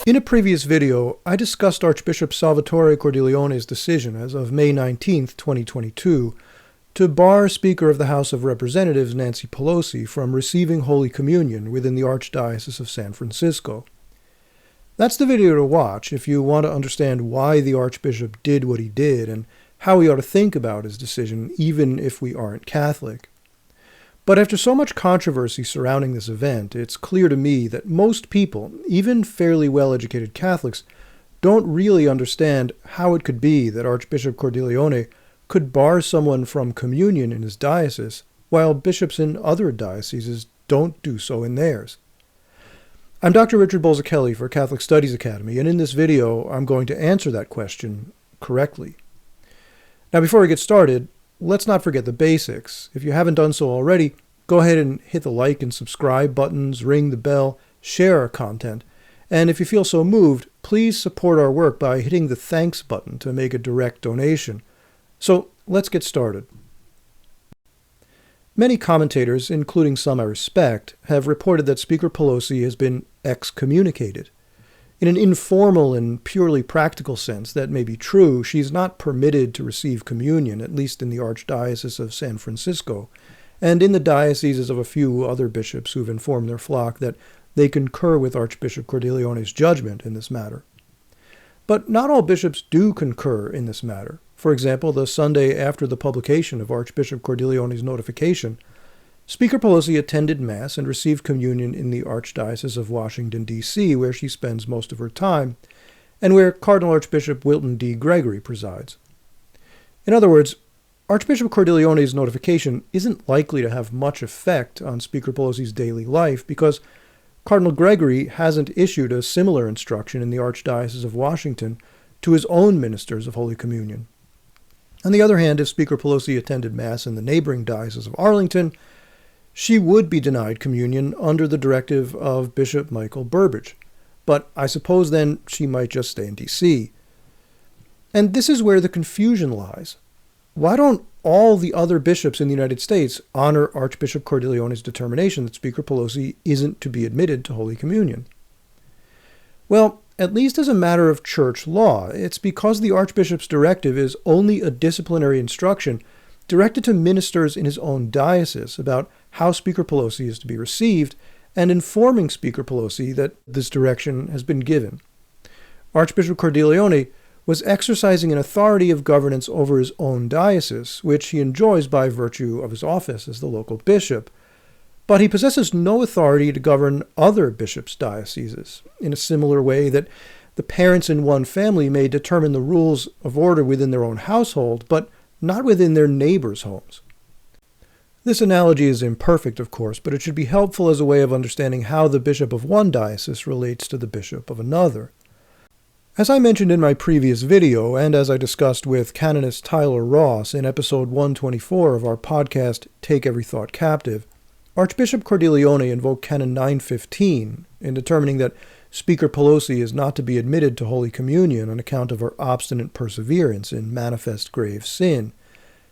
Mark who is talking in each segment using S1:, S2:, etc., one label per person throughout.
S1: In a previous video, I discussed Archbishop Salvatore Cordileone's decision as of May 19, 2022, to bar Speaker of the House of Representatives Nancy Pelosi from receiving Holy Communion within the Archdiocese of San Francisco. That's the video to watch if you want to understand why the Archbishop did what he did and how we ought to think about his decision, even if we aren't Catholic. But after so much controversy surrounding this event, it's clear to me that most people, even fairly well-educated Catholics, don't really understand how it could be that Archbishop Cordileone could bar someone from communion in his diocese, while bishops in other dioceses don't do so in theirs. I'm Dr. Richard Bolzachelli for Catholic Studies Academy, and in this video, I'm going to answer that question correctly. Now, before we get started, let's not forget the basics. If you haven't done so already, go ahead and hit the like and subscribe buttons, ring the bell, share our content, and if you feel so moved, please support our work by hitting the thanks button to make a direct donation. So let's get started. Many commentators, including some I respect, have reported that Speaker Pelosi has been excommunicated. In an informal and purely practical sense, that may be true. She's not permitted to receive communion, at least in the Archdiocese of San Francisco, and in the dioceses of a few other bishops who've informed their flock that they concur with Archbishop Cordileone's judgment in this matter. But not all bishops do concur in this matter. For example, the Sunday after the publication of Archbishop Cordileone's notification, Speaker Pelosi attended Mass and received communion in the Archdiocese of Washington, D.C., where she spends most of her time, and where Cardinal Archbishop Wilton D. Gregory presides. In other words, Archbishop Cordileone's notification isn't likely to have much effect on Speaker Pelosi's daily life because Cardinal Gregory hasn't issued a similar instruction in the Archdiocese of Washington to his own ministers of Holy Communion. On the other hand, if Speaker Pelosi attended Mass in the neighboring Diocese of Arlington, she would be denied communion under the directive of Bishop Michael Burbidge. But I suppose then she might just stay in D.C. And this is where the confusion lies. Why don't all the other bishops in the United States honor Archbishop Cordileone's determination that Speaker Pelosi isn't to be admitted to Holy Communion? Well, at least as a matter of church law, it's because the Archbishop's directive is only a disciplinary instruction directed to ministers in his own diocese about how Speaker Pelosi is to be received, and informing Speaker Pelosi that this direction has been given. Archbishop Cordileone was exercising an authority of governance over his own diocese, which he enjoys by virtue of his office as the local bishop, but he possesses no authority to govern other bishops' dioceses, in a similar way that the parents in one family may determine the rules of order within their own household, but not within their neighbors' homes. This analogy is imperfect, of course, but it should be helpful as a way of understanding how the bishop of one diocese relates to the bishop of another. As I mentioned in my previous video, and as I discussed with canonist Tyler Ross in episode 124 of our podcast, Take Every Thought Captive, Archbishop Cordileone invoked Canon 915 in determining that Speaker Pelosi is not to be admitted to Holy Communion on account of her obstinate perseverance in manifest grave sin,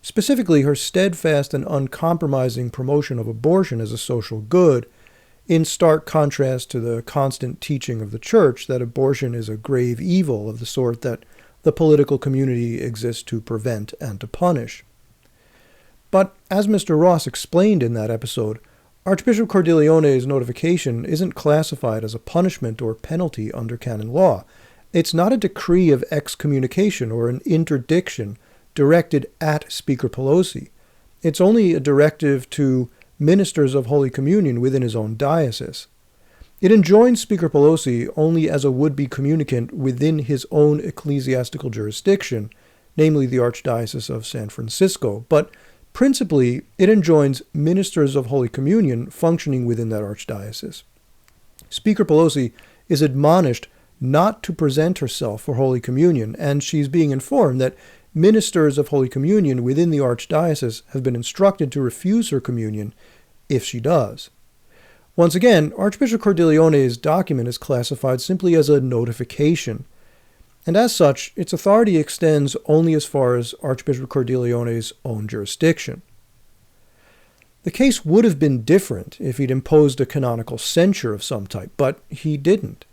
S1: specifically her steadfast and uncompromising promotion of abortion as a social good, in stark contrast to the constant teaching of the Church that abortion is a grave evil of the sort that the political community exists to prevent and to punish. But as Mr. Ross explained in that episode, Archbishop Cordileone's notification isn't classified as a punishment or penalty under canon law. It's not a decree of excommunication or an interdiction directed at Speaker Pelosi. It's only a directive to ministers of Holy Communion within his own diocese. It enjoins Speaker Pelosi only as a would-be communicant within his own ecclesiastical jurisdiction, namely the Archdiocese of San Francisco, but principally it enjoins ministers of Holy Communion functioning within that archdiocese. Speaker Pelosi is admonished not to present herself for Holy Communion, and she's being informed that ministers of Holy Communion within the Archdiocese have been instructed to refuse her communion if she does. Once again, Archbishop Cordileone's document is classified simply as a notification, and as such, its authority extends only as far as Archbishop Cordileone's own jurisdiction. The case would have been different if he'd imposed a canonical censure of some type, but he didn't.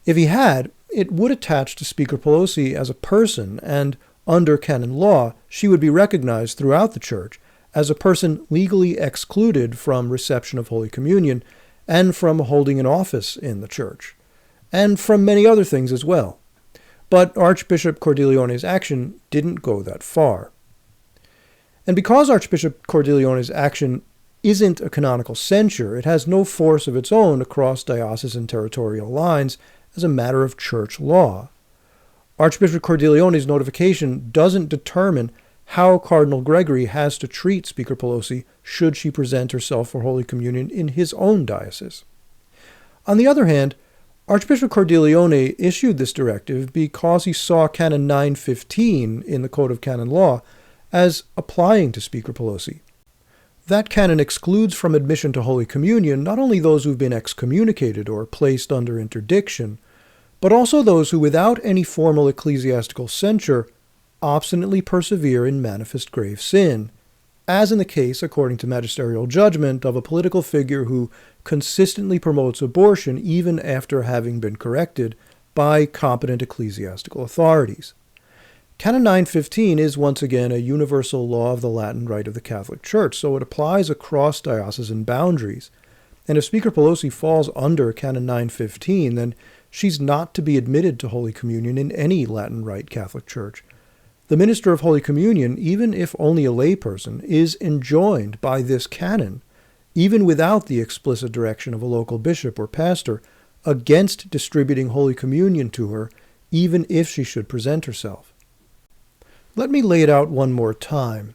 S1: If he had, it would attach to Speaker Pelosi as a person, and under canon law, she would be recognized throughout the Church as a person legally excluded from reception of Holy Communion and from holding an office in the Church, and from many other things as well. But Archbishop Cordileone's action didn't go that far. And because Archbishop Cordileone's action isn't a canonical censure, it has no force of its own across diocesan territorial lines as a matter of church law. Archbishop Cordileone's notification doesn't determine how Cardinal Gregory has to treat Speaker Pelosi should she present herself for Holy Communion in his own diocese. On the other hand, Archbishop Cordileone issued this directive because he saw Canon 915 in the Code of Canon Law as applying to Speaker Pelosi. That canon excludes from admission to Holy Communion not only those who've been excommunicated or placed under interdiction, but also those who, without any formal ecclesiastical censure, obstinately persevere in manifest grave sin, as in the case, according to magisterial judgment, of a political figure who consistently promotes abortion even after having been corrected by competent ecclesiastical authorities. Canon 915 is once again a universal law of the Latin Rite of the Catholic Church, so it applies across diocesan boundaries. And if Speaker Pelosi falls under Canon 915, then she's not to be admitted to Holy Communion in any Latin Rite Catholic Church. The minister of Holy Communion, even if only a layperson, is enjoined by this canon, even without the explicit direction of a local bishop or pastor, against distributing Holy Communion to her, even if she should present herself. Let me lay it out one more time.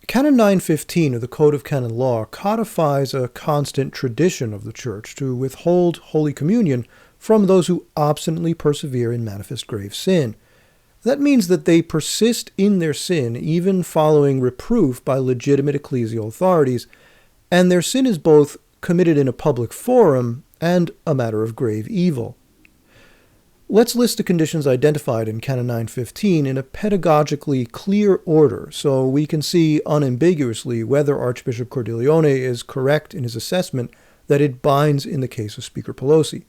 S1: Canon 915 of the Code of Canon Law codifies a constant tradition of the Church to withhold Holy Communion from those who obstinately persevere in manifest grave sin. That means that they persist in their sin even following reproof by legitimate ecclesial authorities, and their sin is both committed in a public forum and a matter of grave evil. Let's list the conditions identified in Canon 915 in a pedagogically clear order so we can see unambiguously whether Archbishop Cordileone is correct in his assessment that it binds in the case of Speaker Pelosi.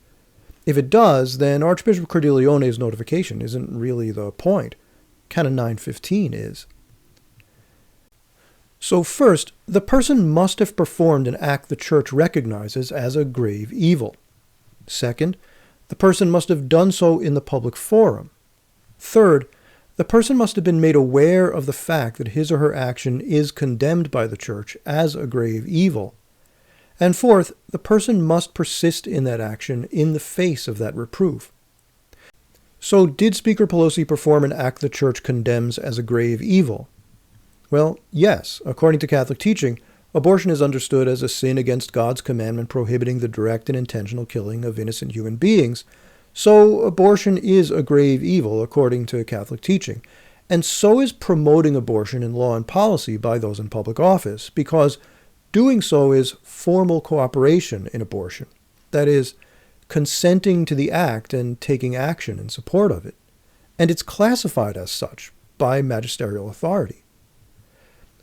S1: If it does, then Archbishop Cordileone's notification isn't really the point. Canon 915 is. So first, the person must have performed an act the Church recognizes as a grave evil. Second, the person must have done so in the public forum. Third, the person must have been made aware of the fact that his or her action is condemned by the Church as a grave evil. And fourth, the person must persist in that action in the face of that reproof. So did Speaker Pelosi perform an act the Church condemns as a grave evil? Well, yes. According to Catholic teaching, abortion is understood as a sin against God's commandment prohibiting the direct and intentional killing of innocent human beings. So abortion is a grave evil according to Catholic teaching. And so is promoting abortion in law and policy by those in public office, because doing so is formal cooperation in abortion. That is, consenting to the act and taking action in support of it. And it's classified as such by magisterial authority.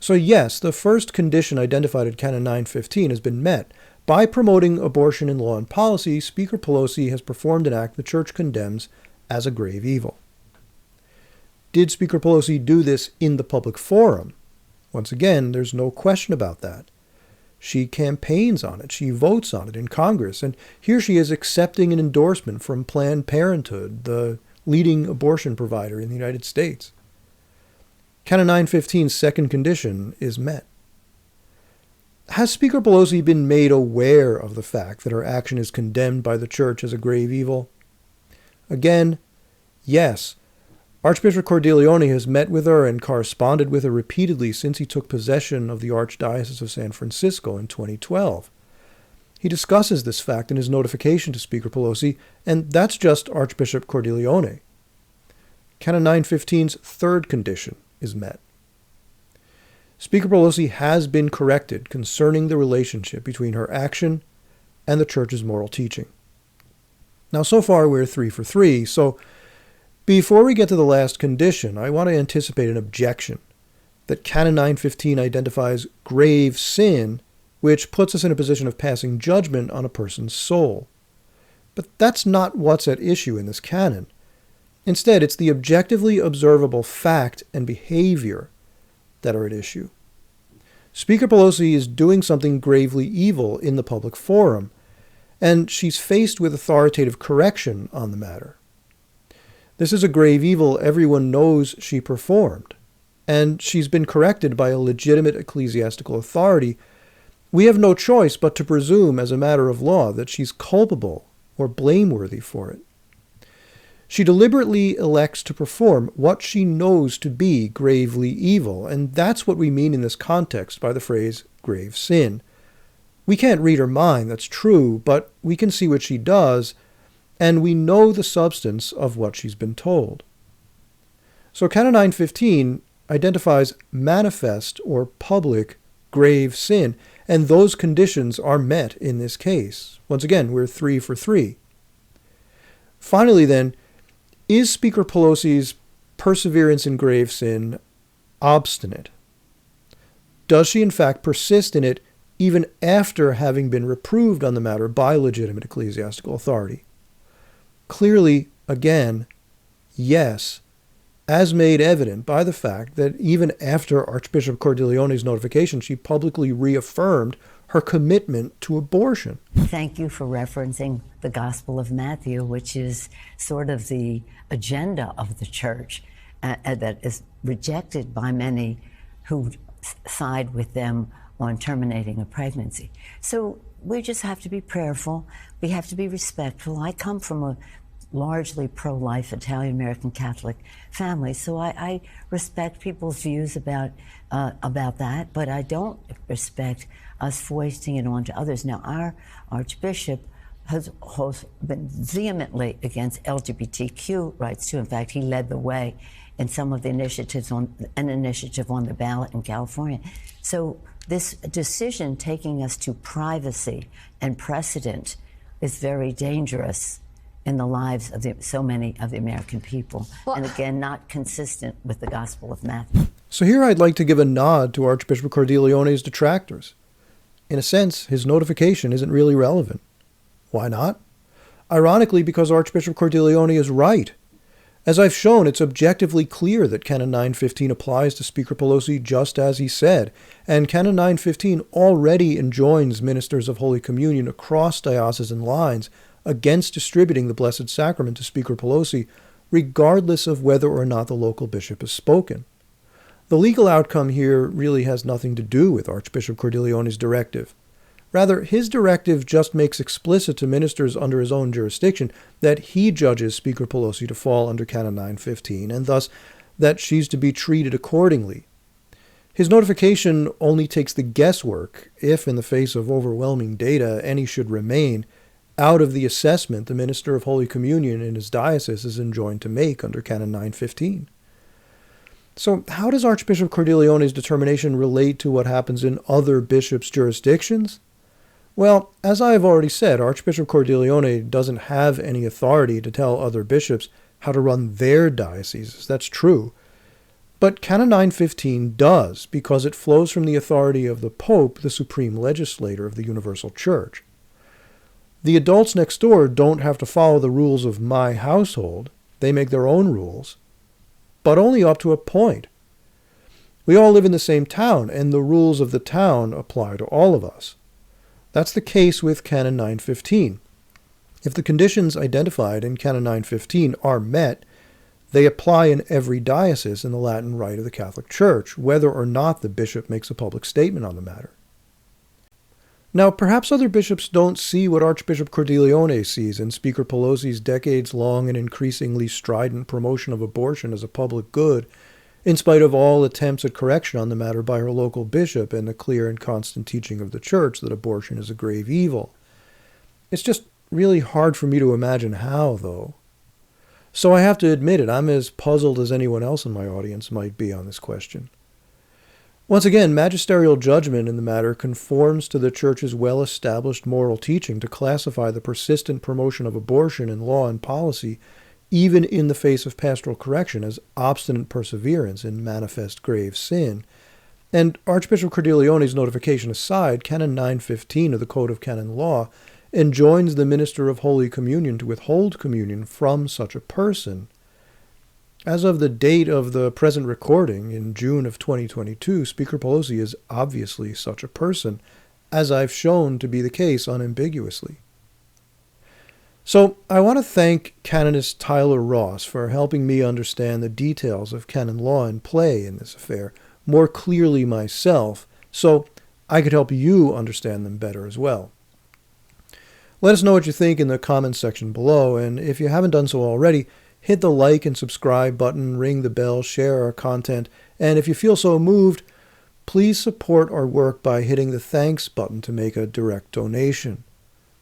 S1: So yes, the first condition identified in Canon 915 has been met. By promoting abortion in law and policy, Speaker Pelosi has performed an act the Church condemns as a grave evil. Did Speaker Pelosi do this in the public forum? Once again, there's no question about that. She campaigns on it. She votes on it in Congress. And here she is accepting an endorsement from Planned Parenthood, the leading abortion provider in the United States. Canon 915's second condition is met. Has Speaker Pelosi been made aware of the fact that her action is condemned by the Church as a grave evil? Again, yes. Archbishop Cordileone has met with her and corresponded with her repeatedly since he took possession of the Archdiocese of San Francisco in 2012. He discusses this fact in his notification to Speaker Pelosi, and that's just Archbishop Cordileone. Canon 915's third condition is met. Speaker Pelosi has been corrected concerning the relationship between her action and the Church's moral teaching. Now, so far we're 3 for 3, so before we get to the last condition, I want to anticipate an objection that Canon 915 identifies grave sin, which puts us in a position of passing judgment on a person's soul. But that's not what's at issue in this canon. Instead, it's the objectively observable fact and behavior that are at issue. Speaker Pelosi is doing something gravely evil in the public forum, and she's faced with authoritative correction on the matter. This is a grave evil everyone knows she performed, and she's been corrected by a legitimate ecclesiastical authority. We have no choice but to presume as a matter of law that she's culpable or blameworthy for it. She deliberately elects to perform what she knows to be gravely evil, and that's what we mean in this context by the phrase grave sin. We can't read her mind, that's true, but we can see what she does, and we know the substance of what she's been told. So Canon 9:15 identifies manifest or public grave sin, and those conditions are met in this case. Once again, we're 3 for 3. Finally then, is Speaker Pelosi's perseverance in grave sin obstinate? Does she in fact persist in it even after having been reproved on the matter by legitimate ecclesiastical authority? Clearly, again, yes, as made evident by the fact that even after Archbishop Cordileone's notification, she publicly reaffirmed her commitment to abortion.
S2: Thank you for referencing the Gospel of Matthew, which is sort of the agenda of the church that is rejected by many who side with them on terminating a pregnancy. So we just have to be prayerful. We have to be respectful. I come from a largely pro-life Italian-American Catholic family, so I respect people's views about that, but I don't respect us foisting it onto others. Now, our Archbishop has been vehemently against LGBTQ rights too. In fact, he led the way in some of the initiatives on the ballot in California. So this decision taking us to privacy and precedent is very dangerous in the lives of so many of the American people, and again, not consistent with the Gospel of Matthew.
S1: So here I'd like to give a nod to Archbishop Cordileone's detractors. In a sense, his notification isn't really relevant. Why not? Ironically, because Archbishop Cordileone is right. As I've shown, it's objectively clear that Canon 9:15 applies to Speaker Pelosi just as he said, and Canon 9:15 already enjoins ministers of Holy Communion across diocesan lines against distributing the Blessed Sacrament to Speaker Pelosi, regardless of whether or not the local bishop has spoken. The legal outcome here really has nothing to do with Archbishop Cordileone's directive. Rather, his directive just makes explicit to ministers under his own jurisdiction that he judges Speaker Pelosi to fall under Canon 9:15, and thus that she's to be treated accordingly. His notification only takes the guesswork, if in the face of overwhelming data any should remain, out of the assessment the minister of Holy Communion in his diocese is enjoined to make under Canon 9:15. So how does Archbishop Cordileone's determination relate to what happens in other bishops' jurisdictions? Well, as I have already said, Archbishop Cordileone doesn't have any authority to tell other bishops how to run their dioceses. That's true. But Canon 9:15 does, because it flows from the authority of the Pope, the supreme legislator of the Universal Church. The adults next door don't have to follow the rules of my household. They make their own rules, but only up to a point. We all live in the same town, and the rules of the town apply to all of us. That's the case with Canon 9:15. If the conditions identified in Canon 9:15 are met, they apply in every diocese in the Latin Rite of the Catholic Church, whether or not the bishop makes a public statement on the matter. Now, perhaps other bishops don't see what Archbishop Cordileone sees in Speaker Pelosi's decades-long and increasingly strident promotion of abortion as a public good, in spite of all attempts at correction on the matter by her local bishop and the clear and constant teaching of the Church that abortion is a grave evil. It's just really hard for me to imagine how, though. So I have to admit it, I'm as puzzled as anyone else in my audience might be on this question. Once again, magisterial judgment in the matter conforms to the Church's well-established moral teaching to classify the persistent promotion of abortion in law and policy, even in the face of pastoral correction, as obstinate perseverance in manifest grave sin. And Archbishop Cordileone's notification aside, Canon 9:15 of the Code of Canon Law enjoins the minister of Holy Communion to withhold communion from such a person. As of the date of the present recording, in June of 2022, Speaker Pelosi is obviously such a person, as I've shown to be the case unambiguously. So I want to thank canonist Tyler Ross for helping me understand the details of canon law in play in this affair more clearly myself, so I could help you understand them better as well. Let us know what you think in the comments section below, and if you haven't done so already, hit the like and subscribe button, ring the bell, share our content, and if you feel so moved, please support our work by hitting the thanks button to make a direct donation.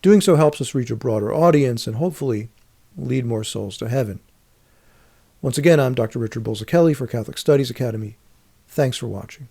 S1: Doing so helps us reach a broader audience and hopefully lead more souls to heaven. Once again, I'm Dr. Richard Bolzakelly for Catholic Studies Academy. Thanks for watching.